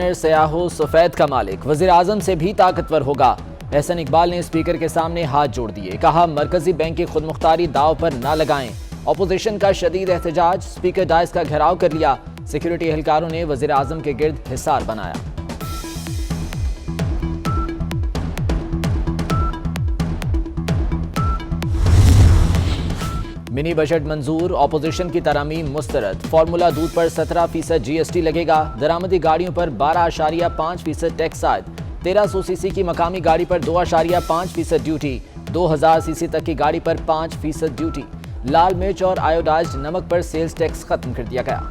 Designer सयाहो सफेद का मालिक वजीर आजम से भी ताकतवर होगा। एहसन इकबाल ने स्पीकर के सामने हाथ जोड़ दिए, कहा मरकजी बैंक की खुदमुख्तारी दाव पर ना लगाएं। अपोजिशन का शदीद एहतजाज, स्पीकर डाइस का घेराव कर लिया। सिक्योरिटी एहलकारों ने वजीर आजम के गिर्द हिसार बनाया। मिनी बजट मंजूर, ऑपोजिशन की तरामीम मुस्तरद। फार्मूला दूध पर 17% GST लगेगा। दरामदी गाड़ियों पर 12.5% टैक्स आयद। 1300 सीसी की मकामी गाड़ी पर 2.5% ड्यूटी। 2000 सीसी तक की गाड़ी पर 5% ड्यूटी। लाल मिर्च और आयोडाइज्ड नमक पर सेल्स टैक्स खत्म कर दिया गया।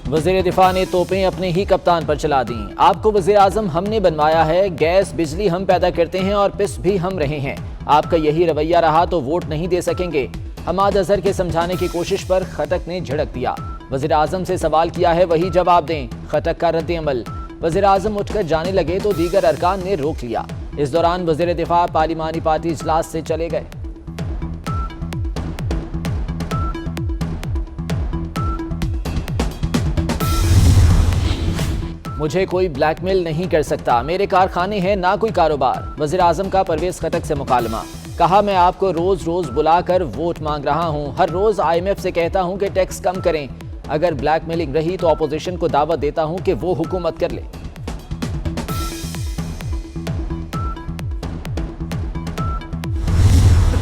वजीर दिफा ने तोपें अपने ही कप्तान पर चला दी। आपको वजीर आजम हमने बनवाया है, गैस बिजली हम पैदा करते हैं और पिस भी हम रहे हैं। आपका यही रवैया रहा तो वोट नहीं दे सकेंगे। हमाद अजहर के समझाने की कोशिश पर खटक ने झड़क दिया। वजीर आजम से सवाल किया है वही जवाब दें। खटक का रद्द अमल। वजीर आजम उठकर जाने लगे तो दीगर अरकान ने रोक लिया। इस दौरान वजीर दिफा पार्लिमानी पार्टी इजलास से चले गए। मुझे कोई ब्लैकमेल नहीं कर सकता, मेरे कारखाने हैं ना कोई कारोबार। वजीर आजम का परवेज खटक से मुकालमा। कहा मैं आपको रोज रोज बुलाकर वोट मांग रहा हूं, हर रोज IMF से कहता हूं कि टैक्स कम करें। अगर ब्लैकमेलिंग रही तो अपोजिशन को दावत देता हूं कि वो हुकूमत कर ले।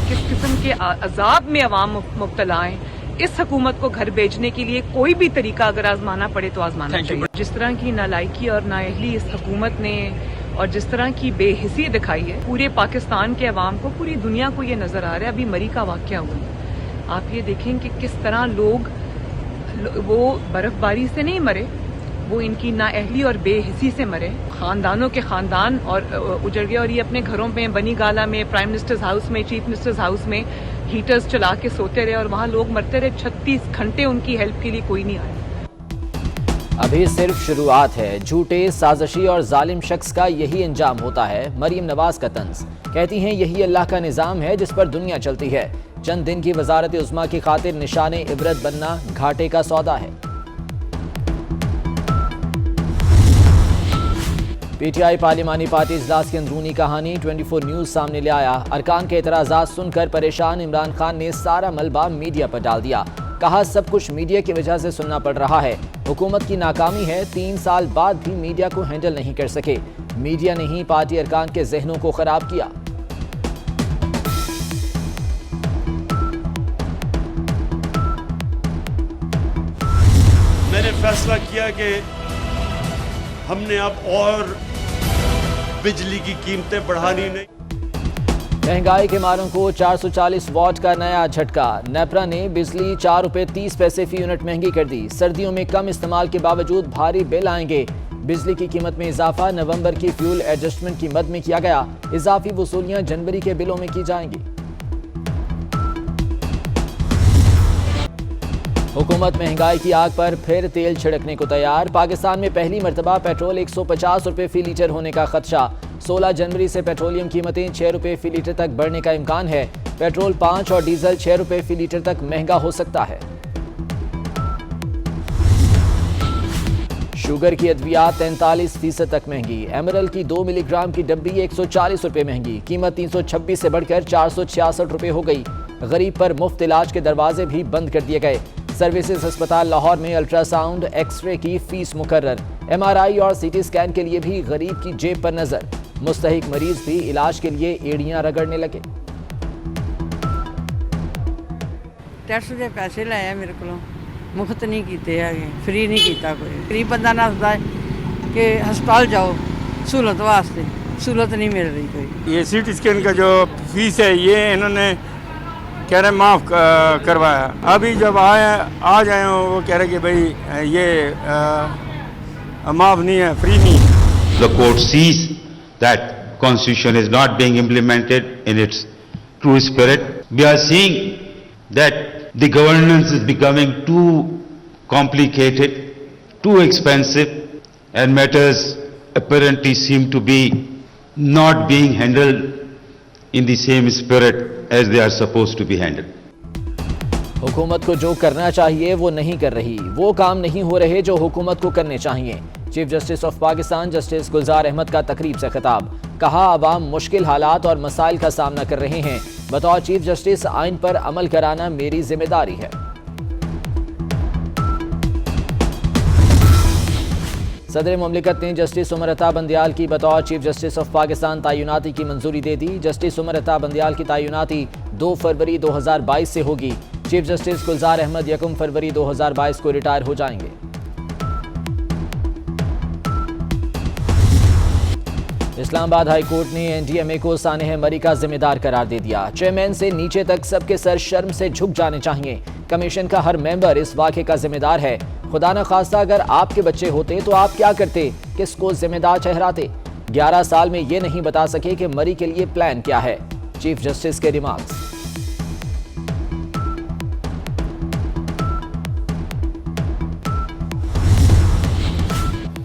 किस किस्म के अजाब में अवाम मुब्तला है। इस हुकूमत को घर भेजने के लिए कोई भी तरीका अगर आजमाना पड़े तो आजमाना चाहिए। जिस तरह की नालायकी और नाअहली इस हुकूमत ने और जिस तरह की बेहिसी दिखाई है, पूरे पाकिस्तान के अवाम को, पूरी दुनिया को ये नजर आ रहा है। अभी मरी का वाकया हुआ, आप ये देखें कि किस तरह लोग वो बर्फबारी से नहीं मरे, वो इनकी नाअहली और बेहिसी से मरे। खानदानों के खानदान और उजड़ गए और ये अपने घरों में, बनी गाला में, प्राइम मिनिस्टर्स हाउस में, चीफ मिनिस्टर्स हाउस में हीटर्स चला के सोते रहे और वहाँ लोग मरते रहे। 36 घंटे उनकी हेल्प के लिए कोई नहीं आया। अभी सिर्फ शुरुआत है। झूठे, साजिशी और जालिम शख्स का यही अंजाम होता है। मरीम नवाज का तंज, कहती हैं यही अल्लाह का निज़ाम है जिस पर दुनिया चलती है। चंद दिन की वजारत उज़्मा की खातिर निशाने इबरत बनना घाटे का सौदा है। PTI पार्लिमानी पार्टी इजलास की अंदरूनी कहानी 24 न्यूज़ सामने ले आया। अरकान के एतराज़ात सुनकर परेशान इमरान खान ने सारा मलबा मीडिया पर डाल दिया। कहा सब कुछ मीडिया की वजह से सुनना पड़ रहा है। हुकूमत की नाकामी है, 3 साल बाद भी मीडिया को हैंडल नहीं कर सके। मीडिया ने ही पार्टी अरकान के जहनों को खराब किया। मैंने फैसला किया कि हमने अब और बिजली की कीमतें बढ़ानी नहीं। महंगाई के मारों को 440 वाट का नया झटका। नेपरा ने बिजली 4 रुपए 30 पैसे फी यूनिट महंगी कर दी। सर्दियों में कम इस्तेमाल के बावजूद भारी बिल आएंगे। बिजली की कीमत में इजाफा नवंबर की फ्यूल एडजस्टमेंट की मद में किया गया। इजाफी वसूलियां जनवरी के बिलों में की जाएंगी। हुकूमत महंगाई की आग पर फिर तेल छिड़कने को तैयार। पाकिस्तान में पहली मरतबा पेट्रोल 150 रुपए फी लीटर होने का खदशा। 16 जनवरी से पेट्रोलियम कीमतें 6 रुपए फी लीटर तक बढ़ने का इम्कान है। पेट्रोल 5 और डीजल 6 रुपए फी लीटर तक महंगा हो सकता है। शुगर की अद्वियात 43% तक महंगी। एमरल की 2 मिलीग्राम की डब्बी 140 रुपए महंगी। कीमत 326 से बढ़कर 466 रुपए हो गई। गरीब पर मुफ्त इलाज के दरवाजे भी बंद कर दिए गए। सर्विसेज अस्पताल लाहौर में अल्ट्रासाउंड, एक्सरे की फीस मुकर्रर। MRI और CT स्कैन के लिए भी गरीब की जेब पर नजर। मुस्तहिक मरीज भी इलाज के लिए एड़ियां रगड़ने लगे। टैक्स के पैसे लाए मेरे को मुफ्त नहीं किए है, फ्री नहीं किया। कोई गरीब बंदा ना सोचता है कि हस्पताल जाओ सहूलत वास्ते, सहूलत नहीं मिल रही कोई। ये CT स्कैन का जो फीस है ये इन्होंने कह रहे माफ़ करवाया। अभी जब आ जाए वो कह रहे कि भाई ये माफ़ नहीं है, फ्री नहीं है। The court sees that constitution is not being implemented in its true spirit. We are seeing that the governance is becoming too complicated, too expensive, and matters apparently seem to be not being handled in the same spirit as they are supposed to be handled. हुकूमत को जो करना चाहिए वो नहीं कर रही, वो काम नहीं हो रहे जो हुकूमत को करने चाहिए। Chief justice of Pakistan justice Gulzar Ahmed का तकरीब से खिताब, कहा अवाम मुश्किल हालात और मसाइल का सामना कर रहे हैं, बतौर चीफ जस्टिस आइन पर अमल कराना मेरी जिम्मेदारी है। सदर मुमलिकत ने जस्टिस उमर अता बंदियाल की बतौर चीफ जस्टिस ऑफ पाकिस्तान तैनाती की मंजूरी दे दी। जस्टिस उमर अता बंदियाल की तैनाती 2 फरवरी 2022 से होगी। चीफ जस्टिस गुलजार अहमद 1 फरवरी 2022 को रिटायर हो जाएंगे। इस्लामाबाद हाई कोर्ट ने एनडीएमए को सानेह मरी का जिम्मेदार करार दे दिया। चेयरमैन से नीचे तक सबके सर शर्म से झुक जाने चाहिए। कमीशन का हर मेंबर इस वाक़े का जिम्मेदार है। खुदा न खास्ता अगर आपके बच्चे होते तो आप क्या करते, किसको जिम्मेदार ठहराते? 11 साल में ये नहीं बता सके कि मरी के लिए प्लान क्या है। चीफ जस्टिस के रिमार्क्स।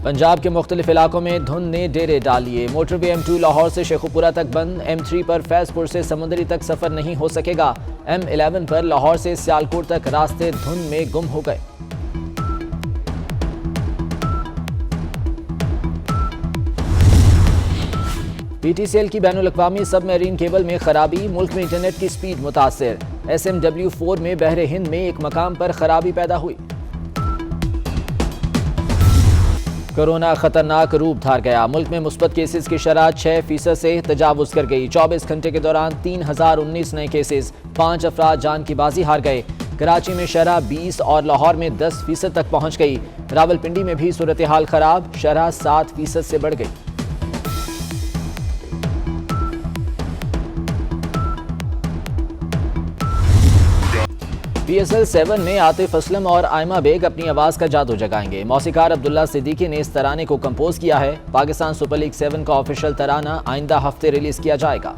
पंजाब के मुख्तलिफ इलाकों में धुंध ने डेरे डाल लिए। मोटरवे M2 लाहौर से शेखुपुरा तक बंद। M3 पर फैजपुर से समुंदरी तक सफर नहीं हो सकेगा। M11 पर लाहौर से सियालकोट तक रास्ते धुंध में गुम हो गए। PTCL की बैनुल-अक़वामी सबमरीन केबल में खराबी, मुल्क में इंटरनेट की स्पीड मुतासिर। SMW4 में बहरे हिंद में एक मकाम पर खराबी पैदा हुई। कोरोना खतरनाक रूप धार गया। मुल्क में मुस्बत केसेस की शरह 6% से तजावुज कर गई। 24 घंटे के दौरान 3019 नए केसेस, 5 अफराद जान की बाजी हार गए। कराची में शरह 20 और लाहौर में 10% तक पहुंच गई। रावलपिंडी में भी सूरत हाल खराब, शरह 7% से बढ़ गई। PSL 7 में आतिफ असलम और आयमा बेग अपनी आवाज़ का जादू जगाएंगे। मौसीकार अब्दुल्ला सिद्दीकी ने इस तराने को कंपोज किया है। पाकिस्तान सुपर लीग 7 का ऑफिशियल तराना आइंदा हफ्ते रिलीज किया जाएगा।